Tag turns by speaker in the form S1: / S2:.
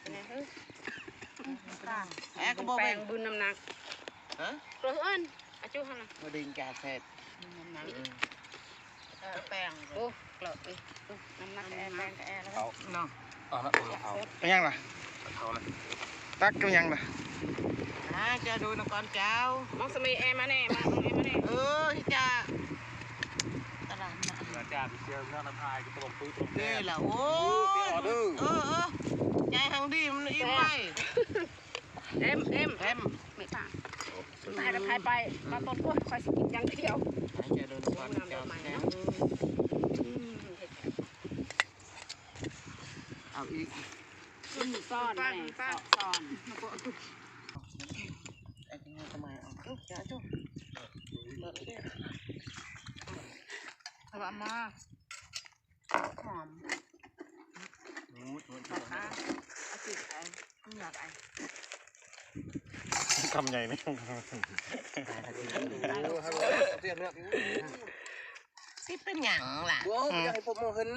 S1: เป็นไงเฮ้ย
S2: แอบก็บอก
S1: แปล
S2: เอง
S1: งบุญน้ำหนัก
S2: ฮะ
S1: กระเอิญอาจุหันนะ
S2: มาดึงกาเสร็จ
S1: น้ำหนัก
S2: แป้ง
S1: โอ้กระเอ้ยน้ำหนักแอร์แปลงแอร์แล้ว
S2: เอาเนาะ
S3: เอาละเอา
S4: เป็นยังล่ะ
S3: เอาละ
S4: ตักเป็นยังล่ะ
S2: จะดูนกรเจ้าม
S1: องสมัยแอร์มาแน่มาตรงนี้มาแน่
S2: ที่จะตลาดนะ
S3: อาจารย์เชียร์เรื่องน้ำพายก็ตรงปื้ตรงแก้
S2: นี่แหละโอ้ใจหังดีมันอิ่มไป
S1: เอ็ม
S2: ไม่ตา
S1: ตายแล้วพายไปมาต้นพวกคอยสกินยังเที่ยว
S2: จะดูนกรเจ้าเอาอีก
S1: ซ่อนแน่ซ่อน
S2: ไอ้ที่ทำไมเอาจ้าจุ๊บเอามาหอม
S1: นะคะอาจิไอ้อยากไอ้
S4: คำใหญ่นี่
S2: สิเป็นหยังล่ะ
S3: โอ้ยให้ผมมาเห็น